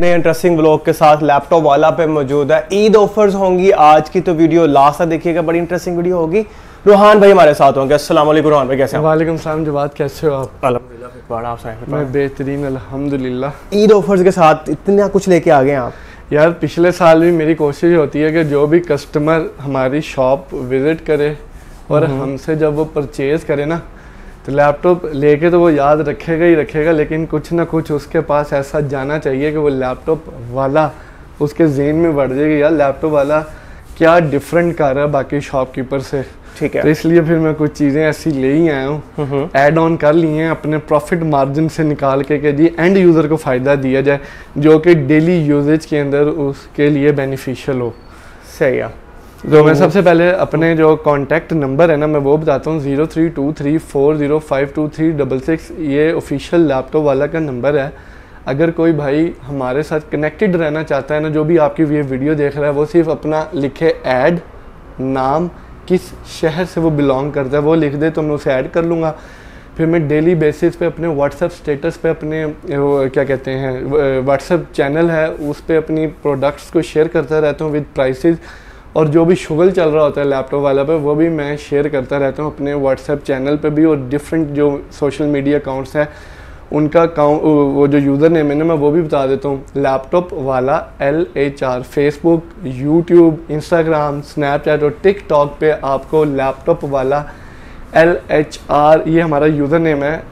नए interesting vlog के साथ लैपटॉप वाला पे मौजूद है। ईद ऑफर्स होंगी आज की, तो वीडियो लास्ट तक देखिएगा, बड़ी इंटरेस्टिंग वीडियो होगी। रोहान भाई हमारे साथ होंगे। अस्सलाम वालेकुम रोहान भाई, कैसे हैं? वालेकुम सलाम जवाद, कैसे हो आप? अल्हम्दुलिल्लाह। मैं बेहतरीन अल्हम्दुलिल्लाह। ईद ऑफर्स के साथ इतना कुछ लेके आ गए आप? यार पिछले साल भी मेरी कोशिश होती है कि जो भी कस्टमर हमारी शॉप विज़िट करे और हमसे जब वो परचेज़ करे ना, तो लैपटॉप लेके तो वो याद रखेगा ही रखेगा, लेकिन कुछ ना कुछ उसके पास ऐसा जाना चाहिए कि वो लैपटॉप वाला उसके ज़हन में बढ़ जाएगी, यार लैपटॉप वाला क्या डिफरेंट कर रहा है बाकी शॉपकीपर से। ठीक है, तो इसलिए फिर मैं कुछ चीज़ें ऐसी ले ही आया हूँ, ऐड ऑन कर लिए हैं अपने प्रॉफिट मार्जिन से निकाल के जी एंड यूज़र को फ़ायदा दिया जाए, जो कि डेली यूजेज के अंदर उसके लिए बेनिफिशियल हो। सही है। तो मैं सबसे पहले अपने जो कॉन्टैक्ट नंबर है ना, मैं वो बताता हूँ। 0323405236, ये ऑफिशियल लैपटॉप वाला का नंबर है। अगर कोई भाई हमारे साथ कनेक्टेड रहना चाहता है ना, जो भी आपकी ये वीडियो देख रहा है, वो सिर्फ अपना लिखे ऐड, नाम, किस शहर से वो बिलोंग करता है वो लिख दे, तो मैं उसे ऐड कर लूँगा। फिर मैं डेली बेसिस पे अपने व्हाट्सएप स्टेटस पे अपने क्या कहते हैं व्हाट्सएप चैनल है, उस पर अपनी प्रोडक्ट्स को शेयर करता रहता हूँ विद प्राइसेस, और जो भी शुगल चल रहा होता है लैपटॉप वाला पे वो भी मैं शेयर करता रहता हूँ अपने व्हाट्सएप चैनल पे भी, और डिफरेंट जो सोशल मीडिया अकाउंट्स हैं उनका वो जो यूज़र नेम है ना, मैं वो भी बता देता हूँ। लैपटॉप वाला LHR, Facebook, YouTube, Instagram, Snapchat और टिकटॉक पे आपको लैपटॉप वाला LHR ये हमारा यूज़र नेम है।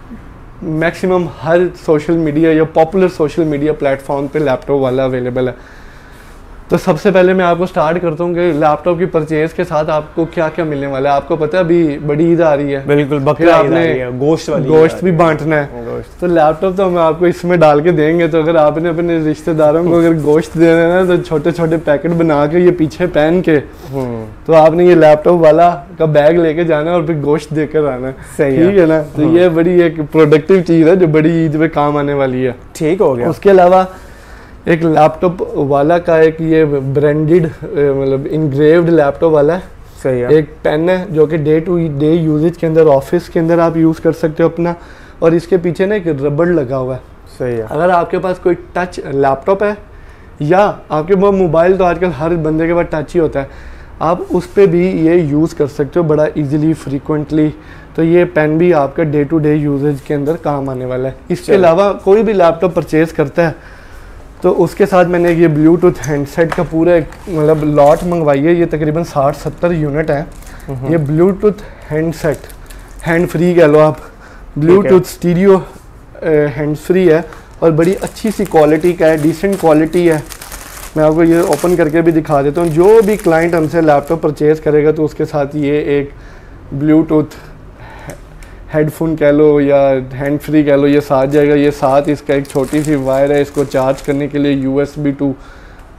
मैक्सिमम हर सोशल मीडिया या पॉपुलर सोशल मीडिया प्लेटफॉर्म पे लैपटॉप वाला अवेलेबल है। तो सबसे पहले मैं आपको स्टार्ट करता हूँ कि लैपटॉप की परचेज के साथ आपको क्या क्या मिलने वाला है। आपको पता है अभी बड़ी ईद आ रही है, बिल्कुल, बकरा आपने गोश्त भी बांटना है, तो लैपटॉप तो हम आपको इसमें डाल के देंगे। तो अगर आपने अपने रिश्तेदारों को अगर गोश्त देना है ना, तो छोटे छोटे पैकेट बना के ये पीछे पहन के तो आपने ये लैपटॉप वाला का बैग लेके जाना है और फिर गोश्त देकर आना है। ठीक है ना? तो ये बड़ी एक प्रोडक्टिव चीज़ है जो बड़ी ईद में काम आने वाली है। ठीक हो गया। उसके अलावा एक लैपटॉप वाला का एक ये ब्रांडेड मतलब इंग्रेव्ड लैपटॉप वाला है। सही है। एक पेन है जो कि डे टू डे यूजेज के अंदर, ऑफिस के अंदर आप यूज़ कर सकते हो अपना, और इसके पीछे ना एक रबड़ लगा हुआ है। सही है। अगर आपके पास कोई टच लैपटॉप है या आपके पास मोबाइल, तो आजकल हर बंदे के पास टच ही होता है, आप उस पर भी ये यूज़ कर सकते हो बड़ा ईजिली, फ्रीक्वेंटली। तो ये पेन भी आपका डे टू डे यूजेज के अंदर काम आने वाला है। इसके अलावा कोई भी लैपटॉप परचेज़ करता है तो उसके साथ मैंने ये ब्लूटूथ हैंडसेट का पूरा एक मतलब लॉट मंगवाई है। ये तकरीबन 60-70 यूनिट है। ये ब्लूटूथ हैंडसेट, हैंड फ्री कह लो आप, ब्लूटूथ स्टीरियो हैंड फ्री है और बड़ी अच्छी सी क्वालिटी का है, डिसेंट क्वालिटी है। मैं आपको ये ओपन करके भी दिखा देता हूँ। जो भी क्लाइंट हमसे लैपटॉप परचेज़ करेगा तो उसके साथ ये एक ब्लूटूथ हेडफोन कह लो या हैंड फ्री कह लो, ये साथ जाएगा। ये साथ इसका एक छोटी सी वायर है, इसको चार्ज करने के लिए USB 2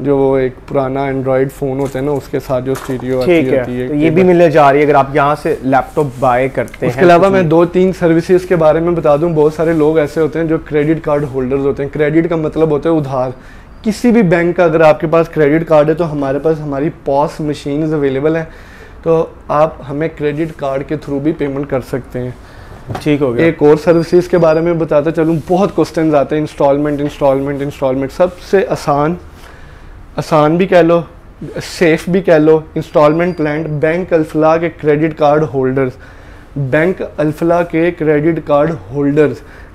जो वो एक पुराना एंड्रॉयड फ़ोन होता है ना, उसके साथ जो स्टीरियो आती है, तो ये भी मिलने जा रही है अगर आप यहाँ से लैपटॉप बाय करते हैं। उसके अलावा मैं 2-3 सर्विसेज के बारे में बता दूं। बहुत सारे लोग ऐसे होते हैं जो क्रेडिट कार्ड होल्डर्स होते हैं। क्रेडिट का मतलब होता है उधार। किसी भी बैंक का अगर आपके पास क्रेडिट कार्ड है तो हमारे पास हमारी पॉस मशीन्स अवेलेबल हैं, तो आप हमें क्रेडिट कार्ड के थ्रू भी पेमेंट कर सकते हैं। ठीक हो गया। एक और सर्विसेज के बारे में बताता चलूँ। बहुत क्वेश्चन आते हैं इंस्टॉलमेंट। सबसे आसान भी कह लो, सेफ भी कह लो, इंस्टॉलमेंट प्लान। बैंक अल्फला के क्रेडिट कार्ड होल्डर्स,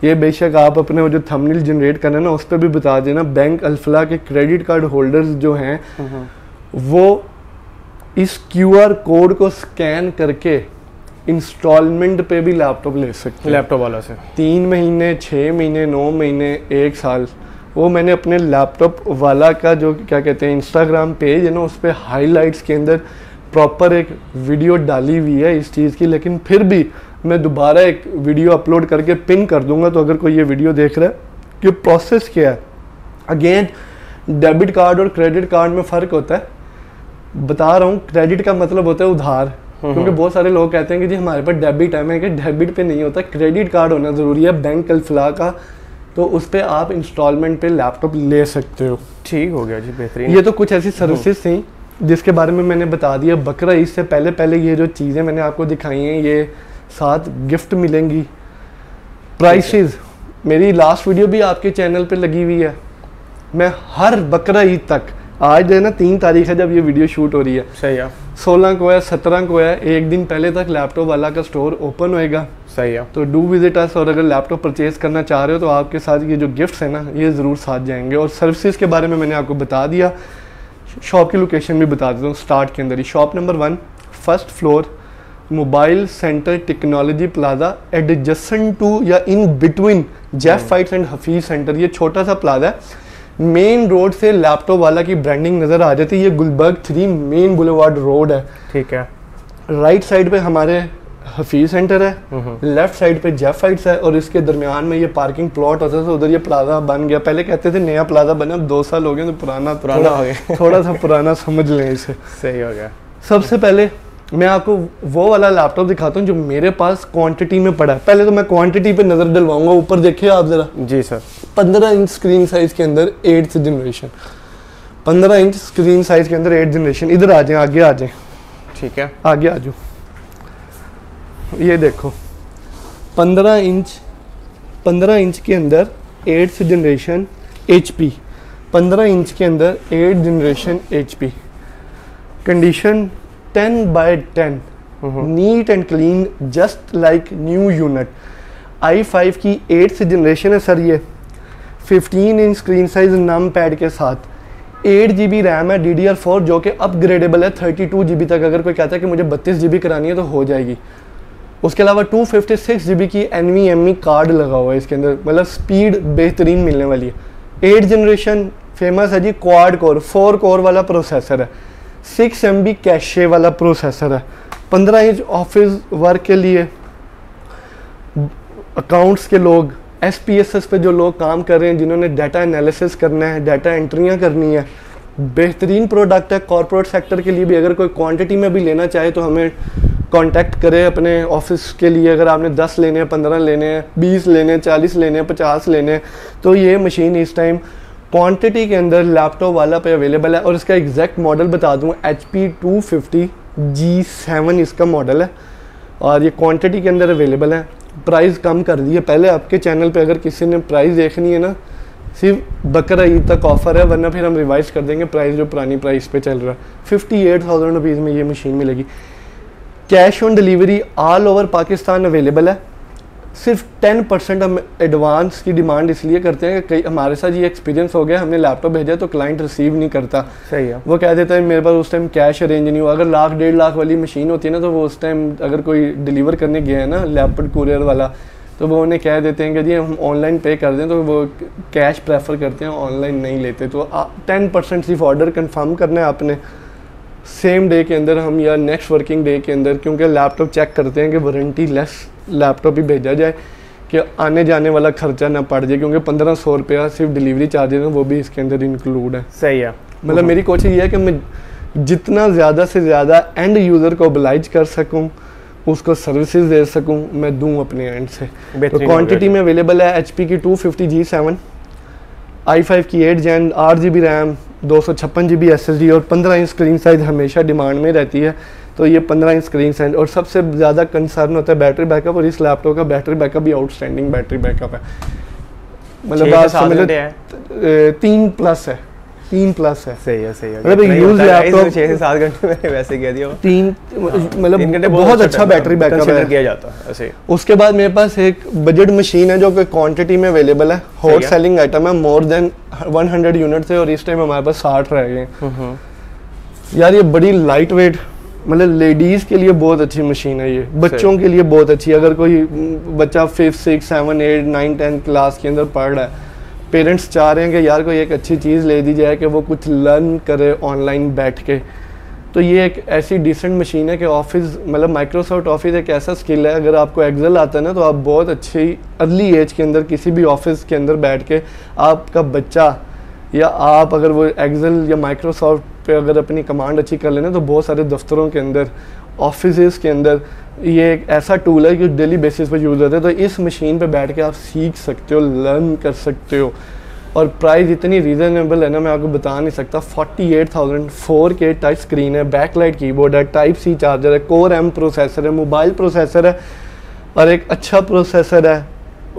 ये बेशक आप अपने वो जो थंबनेल जनरेट करना है ना, उस पर भी बता देना। बैंक अल्फला के क्रेडिट कार्ड होल्डर्स जो हैं वो इस QR कोड को स्कैन करके इंस्टॉलमेंट पे भी लैपटॉप ले सकते हैं। लैपटॉप वाला से 3 महीने, 6 महीने, 9 महीने, 1 साल। वो मैंने अपने लैपटॉप वाला का जो क्या कहते हैं इंस्टाग्राम पेज है ना, उस पर हाईलाइट्स के अंदर प्रॉपर एक वीडियो डाली हुई है इस चीज़ की। लेकिन फिर भी मैं दोबारा एक वीडियो अपलोड करके पिन कर दूंगा, तो अगर कोई ये वीडियो देख रहा है कि प्रोसेस क्या है। अगेन डेबिट कार्ड और क्रेडिट कार्ड में फ़र्क होता है, बता रहा हूँ। क्रेडिट का मतलब होता है उधार, क्योंकि बहुत सारे लोग कहते हैं कि जी हमारे पास डेबिट है। मैं कि डेबिट पे नहीं होता, क्रेडिट कार्ड होना ज़रूरी है बैंक अल्फला का, तो उस पर आप इंस्टॉलमेंट पे लैपटॉप ले सकते हो। ठीक हो गया जी, बेहतरीन। ये तो कुछ ऐसी सर्विसेज थी जिसके बारे में मैंने बता दिया। बकरा ईद से पहले ये जो चीज़ें मैंने आपको दिखाई हैं, ये साथ गिफ्ट मिलेंगी। प्राइसेस मेरी लास्ट वीडियो भी आपके चैनल पे लगी हुई है, मैं हर बकरा ईद तक, आज है ना 3 तारीख है जब ये वीडियो शूट हो रही है, सही है, 16 को है, 17 को है, एक दिन पहले तक लैपटॉप वाला का स्टोर ओपन होएगा। सही है। तो डू विजिट अस, और अगर लैपटॉप परचेज करना चाह रहे हो तो आपके साथ ये जो गिफ्ट्स हैं ना ये ज़रूर साथ जाएंगे। और सर्विसेज के बारे में मैंने आपको बता दिया, शॉप की लोकेशन भी बता देता हूँ स्टार्ट के अंदर ही। Shop number 1, first floor, mobile centre technology plaza, adjacent to या in between Jeff Heights and Hafeez centre. ये छोटा सा प्लाजा है, मेन रोड से लैपटॉप वाला की ब्रांडिंग नज़र आ जाती है। ये गुलबर्ग 3 मेन बुलेवार्ड रोड है, ठीक है। राइट साइड पे हमारे हफीज सेंटर है, लेफ्ट साइड पे जेफ फाइट्स है, और इसके दरमियान में ये पार्किंग प्लॉट होता था। उधर ये प्लाजा बन गया, पहले कहते थे नया प्लाजा बना, अब 2 साल हो गए तो पुराना हो गया थोड़ा सा पुराना समझ लें इसे। सही हो गया। सबसे पहले मैं आपको वो वाला लैपटॉप दिखाता हूँ जो मेरे पास क्वांटिटी में पड़ा है। पहले तो मैं क्वांटिटी पे नज़र डलवाऊंगा, ऊपर देखिए आप ज़रा। जी सर। 15 इंच स्क्रीन साइज के अंदर 8th generation, 15 inch screen size के अंदर 8th जनरेशन। इधर आ जाए, आगे आ जाए, ठीक है, आगे आ जाओ। ये देखो 15 इंच के अंदर 8th जनरेशन HP, 15 इंच के अंदर 8th generation HP, condition 10/10, neat and clean, just like new unit. i5 की 8th जनरेशन है सर ये, 15 इंच स्क्रीन साइज नम पैड के साथ, 8 GB रैम है DDR4 जो कि अपग्रेडेबल है 32 GB तक। अगर कोई कहता है कि मुझे 32 GB करानी है तो हो जाएगी। उसके अलावा 256 GB की NVMe कार्ड लगा हुआ है इसके अंदर, मतलब स्पीड बेहतरीन मिलने वाली है। 8th जनरेशन फेमस है जी, क्वाड कोर 4 कोर वाला प्रोसेसर है, 6 MB कैशे वाला प्रोसेसर है, 15 इंच ऑफिस वर्क के लिए, अकाउंट्स के लोग, SPSS पे जो लोग काम कर रहे हैं, जिन्होंने डाटा एनालिसिस करना है, डाटा एंट्रियाँ करनी है, बेहतरीन प्रोडक्ट है। कॉर्पोरेट सेक्टर के लिए भी अगर कोई क्वांटिटी में भी लेना चाहे तो हमें कांटेक्ट करें अपने ऑफिस के लिए। अगर आपने 10 लेने हैं, 15 लेने हैं, 20 लेने हैं, 40 लेने हैं, 50 लेने हैं, तो ये मशीन इस टाइम क्वांटिटी के अंदर लैपटॉप वाला पे अवेलेबल है। और इसका एग्जैक्ट मॉडल बता दूँ, HP 250 G7 इसका मॉडल है, और ये क्वांटिटी के अंदर अवेलेबल है। प्राइस कम कर दी है, पहले आपके चैनल पे अगर किसी ने प्राइस देखनी है ना, सिर्फ बकरा ईद तक ऑफर है, वरना फिर हम रिवाइज कर देंगे प्राइस जो पुरानी प्राइस पे चल रहा है। 58,000 रुपीज़ में ये मशीन मिलेगी। Cash on delivery all over Pakistan available है। सिर्फ 10% हम एडवांस की डिमांड इसलिए करते हैं कि कई हमारे साथ ये एक्सपीरियंस हो गया, हमने लैपटॉप भेजा तो क्लाइंट रिसीव नहीं करता। सही है। वो कह देता है मेरे पास उस टाइम कैश अरेंज नहीं हुआ। अगर 1 लाख 1.5 लाख वाली मशीन होती है ना, तो वो उस टाइम अगर कोई डिलीवर करने गया है ना लैपटॉप कुरियर वाला, तो वो उन्हें कह देते हैं कि जी हम ऑनलाइन पे कर दें, तो वो कैश प्रेफर करते हैं, ऑनलाइन नहीं लेते। तो 10% सिर्फ ऑर्डर कन्फर्म करना है आपने, सेम डे के अंदर हम या नेक्स्ट वर्किंग डे के अंदर, क्योंकि लैपटॉप चेक करते हैं कि वारंटी लेस लैपटॉप ही भेजा जाए कि आने जाने वाला खर्चा ना पड़ जाए, क्योंकि 1500 रुपया सिर्फ डिलीवरी चार्जेस हैं, वो भी इसके अंदर इंक्लूड है। सही है। मतलब मेरी कोशिश ये है कि मैं जितना ज़्यादा से ज़्यादा एंड यूज़र को ओबलाइज कर सकूँ, उसको सर्विसेज दे सकूँ, मैं दूँ अपने एंड से। तो क्वांटिटी में अवेलेबल है HP की 250 G7, i5 की 8 Gen, 8 GB RAM, 256 GB SSD, और 15 इंच स्क्रीन साइज हमेशा डिमांड में रहती है। तो ये 15 इंच स्क्रीन साइज, और सबसे ज़्यादा कंसर्न होता है बैटरी बैकअप, और इस लैपटॉप का बैटरी बैकअप भी आउटस्टैंडिंग बैटरी बैकअप है। मतलब बात समझ 3+ है, 3+ है। सही है, सही है। मतलब यूज लैपटॉप 6 से 7 घंटे में वैसे कह दिया, 3 मतलब बहुत अच्छा बैटरी बैकअप है, किया जाता है ऐसे। उसके बाद मेरे पास एक बजट मशीन है जो कि क्वांटिटी में अवेलेबल है, हॉट सेलिंग आइटम है, मोर देन 100 यूनिट है, और इस टाइम हमारे पास 60 रह गए हैं। यार ये बड़ी लाइट वेट, मतलब लेडीज़ के लिए बहुत अच्छी मशीन है ये, बच्चों के लिए बहुत अच्छी। अगर कोई बच्चा 5th 6th 7th 8th 9th 10th class के अंदर पढ़ रहा है, पेरेंट्स चाह रहे हैं कि यार कोई एक अच्छी चीज़ ले दी जाए कि वो कुछ लर्न करे ऑनलाइन बैठ के, तो ये एक ऐसी डिसेंट मशीन है कि ऑफिस, मतलब माइक्रोसॉफ्ट ऑफिस एक ऐसा स्किल है, अगर आपको एक्सेल आता है ना, तो आप बहुत अच्छी अर्ली एज के अंदर किसी भी ऑफिस के अंदर बैठ के आपका बच्चा या आप अगर वो एक्सेल या माइक्रोसॉफ्ट पे अगर अपनी कमांड अच्छी कर लेना, तो बहुत सारे दफ्तरों के अंदर, ऑफिस के अंदर ये एक ऐसा टूल है कि डेली बेसिस पे यूज़ होता है। तो इस मशीन पे बैठ के आप सीख सकते हो, लर्न कर सकते हो, और प्राइस इतनी रीज़नेबल है ना, मैं आपको बता नहीं सकता। 48,000, 4K टच स्क्रीन है, बैकलाइट कीबोर्ड है, टाइप C चार्जर है, कोर M प्रोसेसर है, मोबाइल प्रोसेसर है, और एक अच्छा प्रोसेसर है,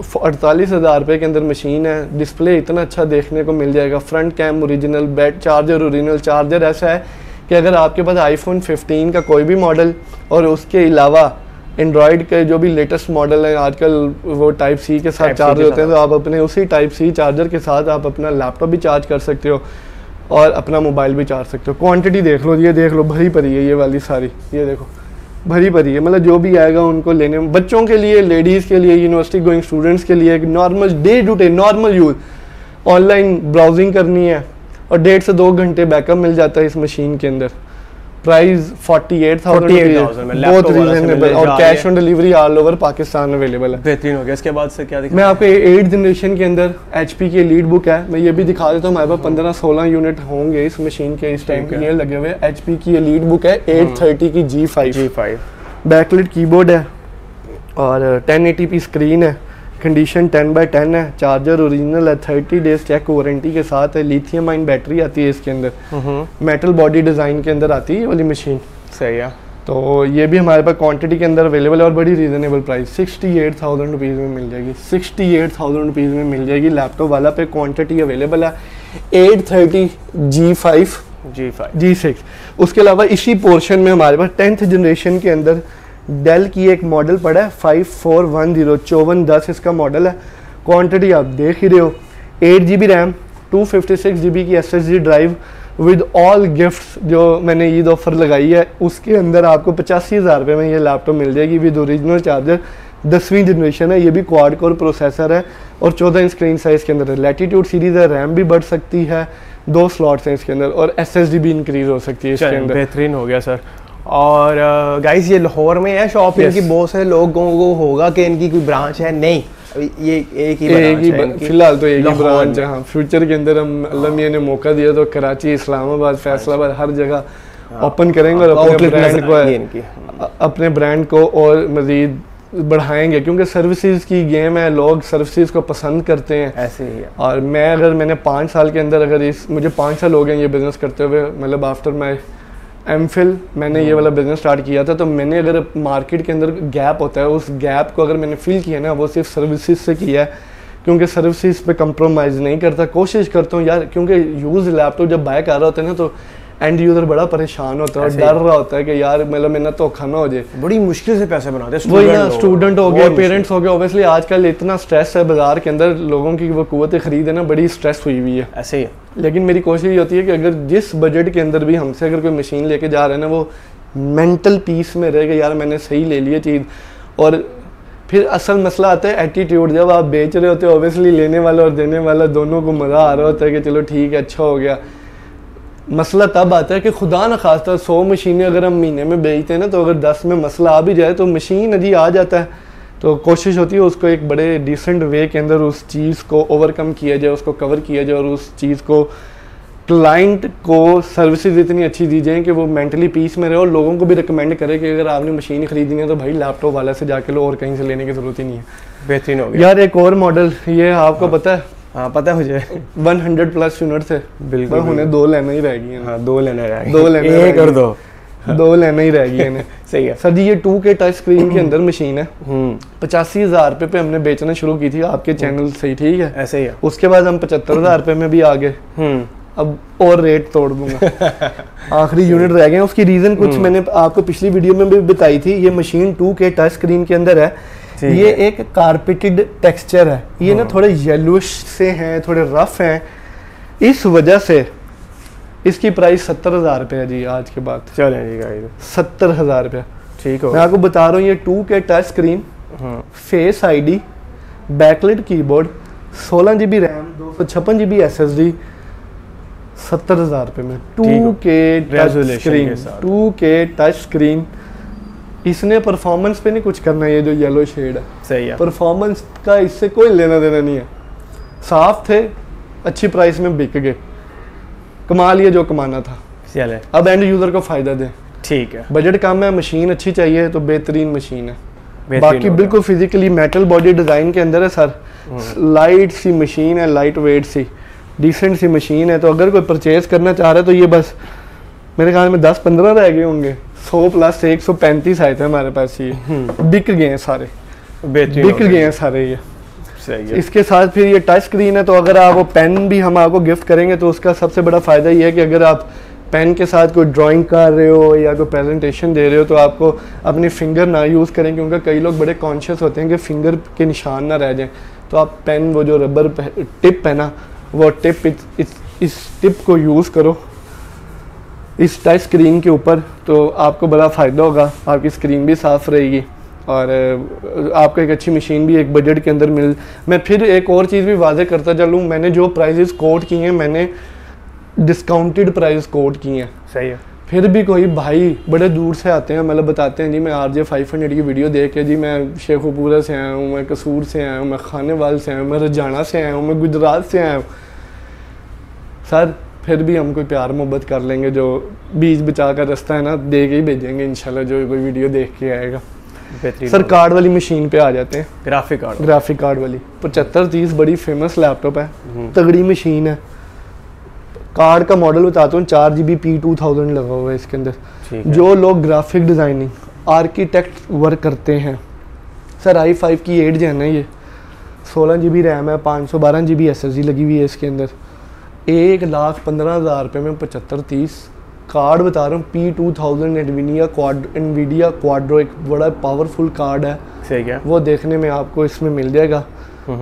48,000 रुपये के अंदर मशीन है। डिस्प्ले इतना अच्छा देखने को मिल जाएगा, front cam original, bat charger original. Charger ऐसा है कि अगर आपके पास iPhone 15 का कोई भी मॉडल और उसके अलावा एंड्रॉयड के जो भी लेटेस्ट मॉडल है आजकल वो टाइप सी के साथ चार्ज होते हैं, तो आप अपने उसी टाइप सी चार्जर के साथ आप अपना लैपटॉप भी चार्ज कर सकते हो और अपना मोबाइल भी चार्ज सकते हो। क्वांटिटी देख लो, ये देख लो भरी पड़ी है ये वाली सारी, ये देखो भरी पड़ी है। मतलब जो भी आएगा उनको लेने, बच्चों के लिए, लेडीज़ के लिए, यूनिवर्सिटी गोइंग स्टूडेंट्स के लिए, एक normal day to day normal use, online browsing करनी है और 1.5 से 2 घंटे बैकअप मिल जाता है इस मशीन के अंदर। प्राइस 48,000 बहुत रीजनेबल और cash on delivery all over Pakistan available है। बेहतरीन हो गया। इसके बाद से क्या मैं आपको 8th जनरेशन के अंदर HP की लीड बुक है, मैं ये भी दिखा देता हूँ। हमारे पास 15-16 यूनिट होंगे इस मशीन के इस टाइम के, ये लगे हुए। HP की ये लीड बुक है 830 की G5 बैकलिट कीबोर्ड है और 1080p स्क्रीन है, कंडीशन 10/10 है, चार्जर ओरिजिनल है, 30 डेज चेक वारंटी के साथ है, लिथियम आयन बैटरी आती है इसके अंदर, मेटल बॉडी डिज़ाइन के अंदर आती है ये वाली मशीन। सही है। तो ये भी हमारे पास क्वांटिटी के अंदर अवेलेबल है और बड़ी रीजनेबल प्राइस 68,000 रुपीज़ में मिल जाएगी। 68,000 रुपीज़ में मिल जाएगी लैपटॉप वाला पे। क्वांटिटी अवेलेबल है 830 G6। उसके अलावा इसी पोर्शन में हमारे पास 10th जनरेशन के अंदर डेल की एक मॉडल पड़ा है 5410 5410 इसका मॉडल है। क्वांटिटी आप देख ही रहे हो, 8 GB रैम, 256 GB की SSD drive with all gifts जो मैंने ईद ऑफर लगाई है उसके अंदर आपको 85,000 रुपये में ये लैपटॉप मिल जाएगी विद ओरिजिनल चार्जर। 10वीं जनरेशन है, ये भी क्वाड कोर प्रोसेसर है और 14 इंच स्क्रीन साइज़ के अंदर है। लैटिट्यूड सीरीज़ है, रैम भी बढ़ सकती है, 2 स्लॉट्स हैं इसके अंदर और SSD भी इंक्रीज हो सकती है इसके अंदर। बेहतरीन हो गया सर। और गाइस ये लाहौर में है शॉप, इनकी बहुत सारे लोगों को होगा कि इनकी कोई ब्रांच है, नहीं ये एक ही फिलहाल तो एक ही ब्रांच है। हाँ, फ्यूचर के अंदर हम अल्लाह मियां ने मौका दिया तो कराची, इस्लामाबाद, फैसलाबाद हर जगह ओपन करेंगे और अपने ब्रांड को और मज़ीद बढ़ाएंगे क्योंकि सर्विसेज की गेम है, लोग सर्विसेज को पसंद करते हैं। ऐसे ही है। और मैंने 5 साल के अंदर मुझे 5 साल हो गए ये बिज़नेस करते हुए, मतलब आफ्टर माई MPhil मैंने ये वाला बिज़नेस स्टार्ट किया था। तो मैंने अगर मार्केट के अंदर गैप होता है, उस गैप को अगर मैंने फिल किया ना, वो सिर्फ सर्विसेज से किया है क्योंकि सर्विसेज पे कंप्रोमाइज़ नहीं करता। कोशिश करता हूँ यार, क्योंकि यूज़ लैपटॉप जब बाय कर रहा होता है ना तो एंड यूज़र बड़ा परेशान होता है और डर रहा होता है कि यार मतलब मेरा धोखा ना हो जाए। बड़ी मुश्किल से पैसे बनाते हैं। वही ना, स्टूडेंट हो गए, पेरेंट्स हो गए, ऑब्वियसली आजकल इतना स्ट्रेस है बाजार के अंदर, लोगों की वो कुव्वत खरीद है ना बड़ी स्ट्रेस हुई हुई है। ऐसे ही है। लेकिन मेरी कोशिश ये होती है कि अगर जिस बजट के अंदर भी हमसे अगर कोई मशीन लेके जा रहे हैं ना, वो मेंटल पीस में रहेगा यार मैंने सही ले लिया चीज़। और फिर असल मसला आता है एटीट्यूड। जब आप बेच रहे होते हो ऑब्वियसली लेने वाला और देने वाला दोनों को मज़ा आ रहा होता है कि चलो ठीक है अच्छा हो गया। मसला तब आता है कि खुदा न खास्ता 100 मशीनें अगर हम महीने में बेचते हैं ना, तो अगर 10 में मसला आ भी जाए तो मशीन अजी आ जाता है। तो कोशिश होती है उसको एक बड़े डिसेंट वे के अंदर उस चीज़ को ओवरकम किया जाए, उसको कवर किया जाए और उस चीज़ को क्लाइंट को सर्विसेज इतनी अच्छी दी जाए कि वो मेंटली पीस में रहे और लोगों को भी रिकमेंड करे कि अगर आपने मशीन खरीदनी है तो भाई लैपटॉप वाला से जाके लो और कहीं से लेने की ज़रूरत ही नहीं है। बेहतरीन हो गया यार। एक और मॉडल ये आपको पता है? हाँ पता है मुझे। 100+ यूनिट थे। बिल्कुल, उन्हें 2 लेना ही रह गई हैं। हाँ 2 लेना रह गई, 2 लेना एक और 2 2 लेना ही रह गई है। सही है सर जी, ये 2K टच स्क्रीन के अंदर मशीन है। 85,000 रुपये पे हमने बेचना शुरू की थी आपके चैनल से ही, ठीक है? ऐसे ही है। उसके बाद हम 75,000 रुपये में भी आ गए। अब और रेट तोड़ दूंगा। आखिरी यूनिट रह गए। उसकी रीज़न कुछ मैंने आपको पिछली वीडियो में भी बताई थी। ये मशीन 2K टच स्क्रीन के अंदर है। ये एक कारपेटेड टेक्सचर है, ये ना थोड़े येलोइश से हैं, थोड़े रफ हैं, इस वजह से इसकी प्राइस 70,000 रुपये है जी आज के बाद। चलें जी गाइस, 70,000 रुपये। ठीक हो। मैं आपको बता रहा हूँ ये 2K touch screen, face ID, backlit keyboard, 16 GB RAM, 256 GB SSD, 70,000 रुपये में 2K touch screen. 2K touch screen. इसने परफॉर्मेंस पे नहीं कुछ करना, ये जो येलो शेड है सही है, परफॉर्मेंस का इससे कोई लेना देना नहीं है। साफ थे, अच्छी प्राइस में बिक गए, कमा लिया जो कमाना था। चले अब एंड यूजर को फायदा दे। ठीक है, बजट कम है, मशीन अच्छी चाहिए तो बेहतरीन मशीन है। बाकी बिल्कुल फिजिकली मेटल बॉडी डिजाइन के अंदर है सर। लाइट सी मशीन है, लाइट वेट सी डिसेंट सी मशीन है। तो अगर कोई परचेज करना चाह रहा है तो ये बस मेरे ख्याल में 10-15 रह गए होंगे। 100 प्लस 135 आए थे हमारे पास, ये बिक गए हैं सारे, बिक गए हैं सारे। ये सही है। इसके साथ फिर ये टच स्क्रीन है, तो अगर आप वो पेन भी हम आपको गिफ्ट करेंगे तो उसका सबसे बड़ा फ़ायदा ये है कि अगर आप पेन के साथ कोई ड्राइंग कर रहे हो या कोई प्रेजेंटेशन दे रहे हो तो आपको अपनी फिंगर ना यूज़ करें, क्योंकि कई लोग बड़े कॉन्शियस होते हैं कि फिंगर के निशान ना रह जाएं। तो आप पेन, वो जो रबर टिप है ना, वो टिप इस टिप को यूज़ करो इस टच स्क्रीन के ऊपर, तो आपको बड़ा फ़ायदा होगा, आपकी स्क्रीन भी साफ़ रहेगी और आपको एक अच्छी मशीन भी एक बजट के अंदर मैं फिर एक और चीज़ भी वादे करता चलूँ, मैंने जो प्राइजेस कोट किए हैं मैंने डिस्काउंटेड प्राइस कोट किए हैं। सही है। फिर भी कोई भाई बड़े दूर से आते हैं, मतलब बताते हैं जी मैं RJ 500 की वीडियो देख के जी मैं शेखुपुरा से आया हूँ, मैं कसूर से आया हूँ, मैं खानेवाल से आया हूँ, मैं रजाना से आया हूँ, मैं गुजरात से आया हूँ। सर फिर भी हम कोई प्यार मोहब्बत कर लेंगे, जो बीच बचा का रास्ता है ना दे के ही भेजेंगे इंशाल्लाह, जो कोई वीडियो देख के आएगा। सर कार्ड वाली मशीन पे आ जाते हैं, ग्राफिक कार्ड वाली 7530 बड़ी फेमस लैपटॉप है, तगड़ी मशीन है। कार्ड का मॉडल बताता हूँ, 4GB P2000 लगा हुआ है इसके अंदर। जो लोग ग्राफिक डिज़ाइनिंग आर्किटेक्ट वर्क करते हैं, सर i5 की 8 जन है, ये 16GB रैम है, 512GB SSD लगी हुई है इसके अंदर। 1,15,000 रुपये में 7530 कार्ड बता रहा हूँ। P2000 NVIDIA क्वाड्रो एक बड़ा पावरफुल कार्ड है, सही है। वो देखने में आपको इसमें मिल जाएगा।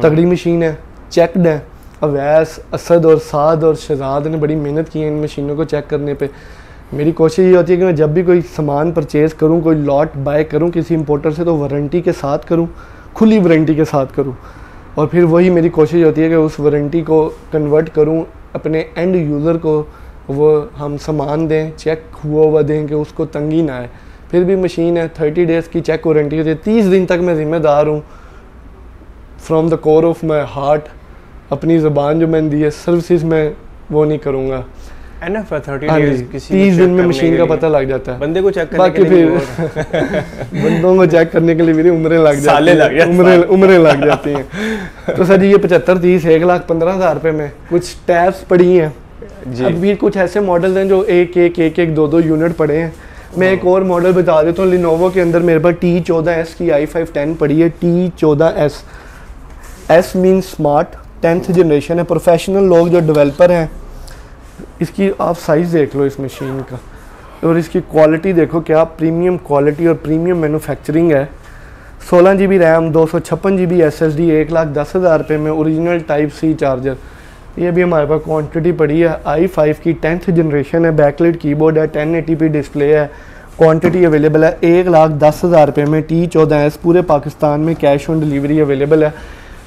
तगड़ी मशीन है, चेकड है। अवैस, असद और साद और शहजाद ने बड़ी मेहनत की है इन मशीनों को चेक करने पे। मेरी कोशिश ये होती है कि मैं जब भी कोई सामान परचेज़ करूँ, कोई लॉट बाय करूँ किसी इंपोर्टर से, तो वारंटी के साथ करूँ, खुली वारंटी के साथ करूँ, और फिर वही मेरी कोशिश होती है कि उस वारंटी को कन्वर्ट करूँ अपने एंड यूज़र को, वो हम सामान दें चेक हुआ दें कि उसको तंगी ना आए। फिर भी मशीन है, 30 डेज़ की चेक वारंटी होती है, 30 दिन तक मैं ज़िम्मेदार हूँ from the core of my heart. अपनी ज़बान जो मैंने दी है, सर्विसेज में वो नहीं करूँगा। 30 दिन में मशीन का पता लग जाता है, बंदे को चेक करने के लिए बंदों को चेक करने के लिए मेरी उम्रें लग जाती हैं, उम्रें लग जाती हैं। तो सर ये 7530 1,15,000 रुपये में कुछ टैब्स पड़ी हैं। अभी कुछ ऐसे मॉडल हैं जो एक 2 यूनिट पड़े हैं। मैं एक और मॉडल बता देता हूँ, लिनोवो के अंदर मेरे पास T14S की i510 पड़ी है। T14S, S mean smart, 10th generation है। प्रोफेशनल लोग जो डेवलपर हैं, इसकी आप साइज़ देख लो इस मशीन का, और इसकी क्वालिटी देखो, क्या प्रीमियम क्वालिटी और प्रीमियम मैन्युफैक्चरिंग है। 16GB रैम, 256GB SSD, 1,10,000 रुपये में ओरिजिनल टाइप C चार्जर। ये भी हमारे पास क्वांटिटी पड़ी है। i5 की 10th जनरेशन है, बैकलाइट कीबोर्ड है, 1080p डिस्प्ले है। क्वांटिटी अवेलेबल है 1,10,000 रुपये में। T14S पूरे पाकिस्तान में कैश ऑन डिलीवरी अवेलेबल है,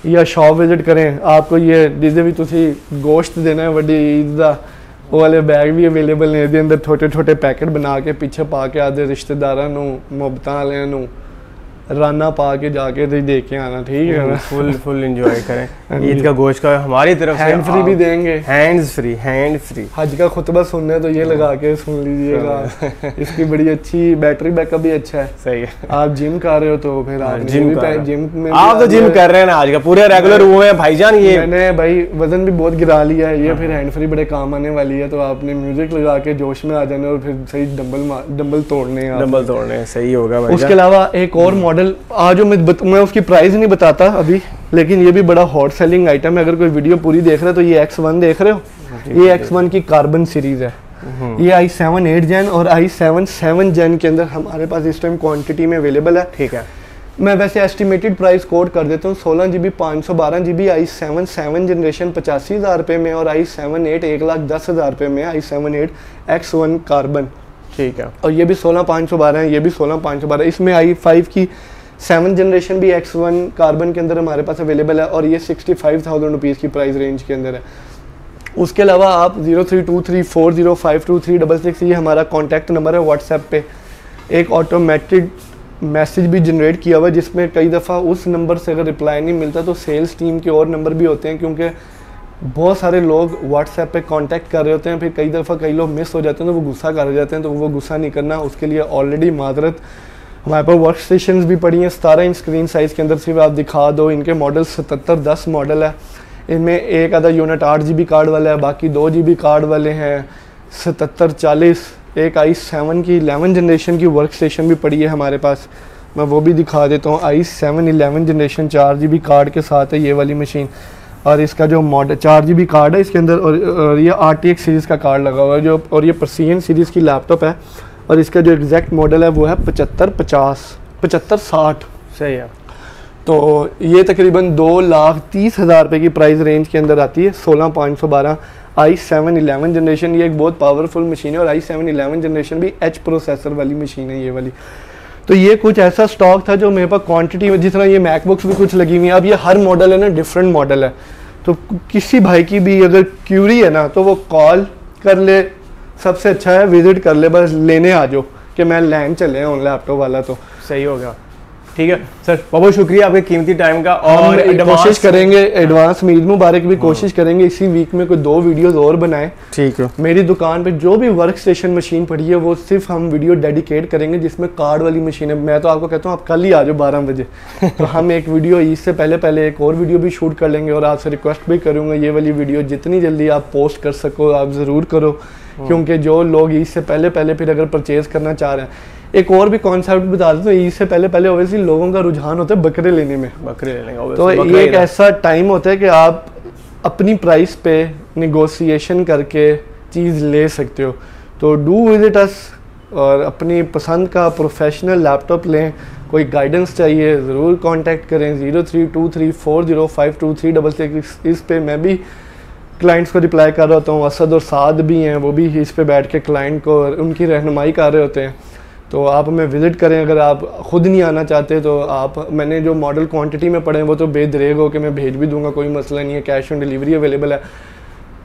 या शॉप विजिट करें। आपको ये जिसे भी तुसी गोश्त देना है वड्डी ईद दा, वो वाले बैग भी अवेलेबल ने, ਇਹਦੇ ਅੰਦਰ छोटे छोटे पैकेट बना के पीछे पा के आदे रिश्तेदारों ਨੂੰ, ਮੁਹੱਬਤਾਂ ਵਾਲਿਆਂ ਨੂੰ राना पा के जाके तो दे के आना, ठीक है ना। फुल एंजॉय करें ईद का गोश्त का। हमारी तरफ से हैंड फ्री भी देंगे, हैंड फ्री। हज का खुतबा सुनना है तो ये लगा के सुन लीजिएगा। इसकी बड़ी अच्छी बैटरी बैकअप भी अच्छा है। सही है। आप जिम कर रहे हो तो फिर आप जिम में आप तो जिम कर रहे हैं ना आज का पूरे रेगुलर हुए हैं भाईजान। ये मैंने भाई वजन भी बहुत गिरा लिया है, ये फिर हैंड फ्री बड़े काम आने वाली है। तो आपने म्यूजिक लगा के जोश में आ जाना और फिर सही डंबल तोड़ने सही होगा। उसके अलावा एक और मॉडल आज मैं उसकी प्राइस नहीं बताता अभी, लेकिन ये भी बड़ा हॉट सेलिंग आइटम है। अगर कोई वीडियो पूरी देख रहे हो तो ये X1 देख रहे हो, ये X1 की कार्बन सीरीज है। ये i7 8 जेन और i7 7 जेन के अंदर हमारे पास इस टाइम क्वांटिटी में अवेलेबल है, ठीक है। मैं वैसे एस्टिमेटेड प्राइस कोड कर देता हूँ, 16GB 512GB i7 7 जनरेशन 85,000 रुपये में, और i7 8 1,10,000 रुपये में i7 8 X1 कार्बन, ठीक है। और ये भी 16,512 है, ये भी 16,512। इसमें i5 की 7 जनरेशन भी X1 कार्बन के अंदर हमारे पास अवेलेबल है, और ये 65,000 रुपीज़ की प्राइस रेंज के अंदर है। उसके अलावा आप 032340523666 ये हमारा कॉन्टैक्ट नंबर है। व्हाट्सएप पे एक ऑटोमेटेड मैसेज भी जनरेट किया हुआ है, जिसमें कई दफ़ा उस नंबर से अगर रिप्लाई नहीं मिलता तो सेल्स टीम के और नंबर भी होते हैं, क्योंकि बहुत सारे लोग व्हाट्सएप पे कांटेक्ट कर रहे होते हैं। फिर कई दफ़ा कई लोग मिस हो जाते हैं तो वो गुस्सा कर जाते हैं, तो वो गुस्सा नहीं करना, उसके लिए ऑलरेडी माजरत। हमारे पास वर्क स्टेशन भी पड़ी हैं 17 इंच स्क्रीन साइज़ के अंदर, सिर्फ आप दिखा दो। इनके मॉडल 7710 मॉडल है, इनमें एक आधा यूनिट 8GB कार्ड वाला है, बाकी 2GB कार्ड वाले हैं। 7740 एक i7 की 11 जनरेशन की वर्क स्टेशन भी पड़ी है हमारे पास, मैं वो भी दिखा देता हूँ। i7 11 जनरेशन 4GB कार्ड के साथ है ये वाली मशीन, और इसका जो मॉडल 4GB कार्ड है इसके अंदर, और ये RTX सीरीज़ का कार्ड लगा हुआ है जो, और ये Precision सीरीज़ की लैपटॉप है, और इसका जो एग्जैक्ट मॉडल है वो है 7560। सही है। तो ये तकरीबन 2,30,000 रुपये की प्राइस रेंज के अंदर आती है। 16.512 i7 11 जनरेशन, ये एक बहुत पावरफुल मशीन है, और i7 11 जनरेशन भी H प्रोसेसर वाली मशीन है ये वाली। तो ये कुछ ऐसा स्टॉक था जो मेरे पास क्वांटिटी में, जिस तरह ये मैकबुक्स भी कुछ लगी हुई है। अब ये हर मॉडल है ना डिफरेंट मॉडल है, तो किसी भाई की भी अगर क्यूरी है ना तो वो कॉल कर ले, सबसे अच्छा है विजिट कर ले, बस लेने आ जाओ कि मैं लैंड चले ऑन लैपटॉप वाला। तो सही हो गया, ठीक है सर, बहुत बहुत शुक्रिया आपके कीमती टाइम का। और कोशिश करेंगे एडवांस ईद मुबारक भी कोशिश करेंगे इसी वीक में कोई 2 वीडियोस और बनाएं। ठीक है। मेरी दुकान पे जो भी वर्क स्टेशन मशीन पड़ी है वो सिर्फ हम वीडियो डेडिकेट करेंगे जिसमें कार्ड वाली मशीन है। मैं तो आपको कहता हूँ आप कल ही आ जाओ 12 बजे तो हम एक वीडियो ईद से पहले एक और वीडियो भी शूट कर लेंगे, और आपसे रिक्वेस्ट भी करूँगा ये वाली वीडियो जितनी जल्दी आप पोस्ट कर सको आप ज़रूर करो, क्योंकि जो लोग ईद से पहले फिर अगर परचेज़ करना चाह रहे हैं। एक और भी कॉन्सेप्ट बता दें तो ईद से पहले ओवैसी लोगों का रुझान होता है बकरे लेने में, तो ये एक ऐसा टाइम होता है कि आप अपनी प्राइस पे निगोशिएशन करके चीज़ ले सकते हो। तो डू विजिट अस, और अपनी पसंद का प्रोफेशनल लैपटॉप लें। कोई गाइडेंस चाहिए ज़रूर कांटेक्ट करें 0323405236। इस पे मैं भी क्लाइंट्स को रिप्लाई कर रहा होता हूँ, असद और साद भी हैं, वो भी इस पे बैठ के क्लाइंट को उनकी रहनुमाई कर रहे होते हैं। तो आप हमें विज़िट करें। अगर आप ख़ुद नहीं आना चाहते तो आप, मैंने जो मॉडल क्वांटिटी में पड़े हैं वो तो बेदरेग हो कि मैं भेज भी दूंगा, कोई मसला नहीं है। कैश ऑन डिलीवरी अवेलेबल है।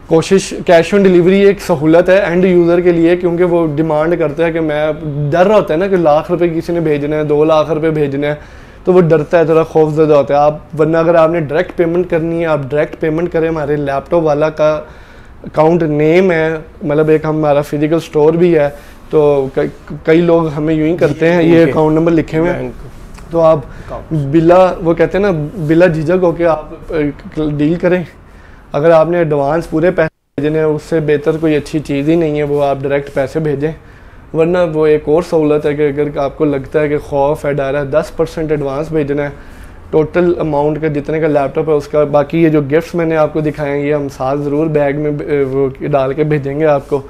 कोशिश कैश ऑन डिलीवरी एक सहूलत है एंड यूज़र के लिए, क्योंकि वो डिमांड करता है कि मैं डर रहा होता है ना कि लाख रुपए किसी ने भेजना है, 2 लाख रुपए भेजने हैं, तो वो डरता है, थोड़ा खौफजदा होता है। आप वरना अगर आपने डायरेक्ट पेमेंट करनी है आप डायरेक्ट पेमेंट करें। हमारे लैपटॉप वाला का अकाउंट नेम है, मतलब एक हमारा फिजिकल स्टोर भी है, तो कई लोग हमें यूँ ही करते हैं, ये अकाउंट नंबर लिखे हुए हैं, तो आप बिला, वो कहते हैं ना, बिला झिझक होके आप डील करें। अगर आपने एडवांस पूरे पैसे भेजने हैं उससे बेहतर कोई अच्छी चीज़ ही नहीं है वो आप डायरेक्ट पैसे भेजें। वरना वो एक और सहूलत है कि अगर आपको लगता है कि खौफ है, डर है, 10% एडवांस भेजना है टोटल अमाउंट का जितने का लैपटॉप है उसका। बाकी ये जो गिफ्ट्स मैंने आपको दिखाए ये हम साथ ज़रूर बैग में वो डाल के भेजेंगे आपको।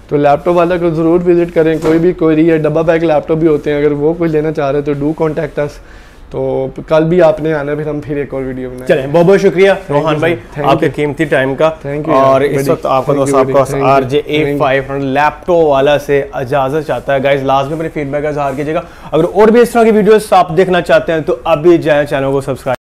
तो लैपटॉप वाला को ज़रूर विज़िट करें। कोई भी क्वेरी है, डब्बा बैग लैपटॉप भी होते हैं, अगर वो कोई लेना चाह रहे हैं तो डू कॉन्टैक्ट अस। तो कल भी आपने आना, फिर हम फिर एक और वीडियो बनाएं। चलें, बहुत बहुत शुक्रिया रोहान भाई आपके कीमती टाइम का। और इस वक्त आपका दोस्त आपका RJ A500 लैपटॉप वाला से इजाज़त चाहता है। गाइस लास्ट में अपने फीडबैक का इज़हार कीजिएगा। अगर और भी इस तरह की वीडियोस आप देखना चाहते हैं तो अभी जाएं, चैनल को सब्सक्राइब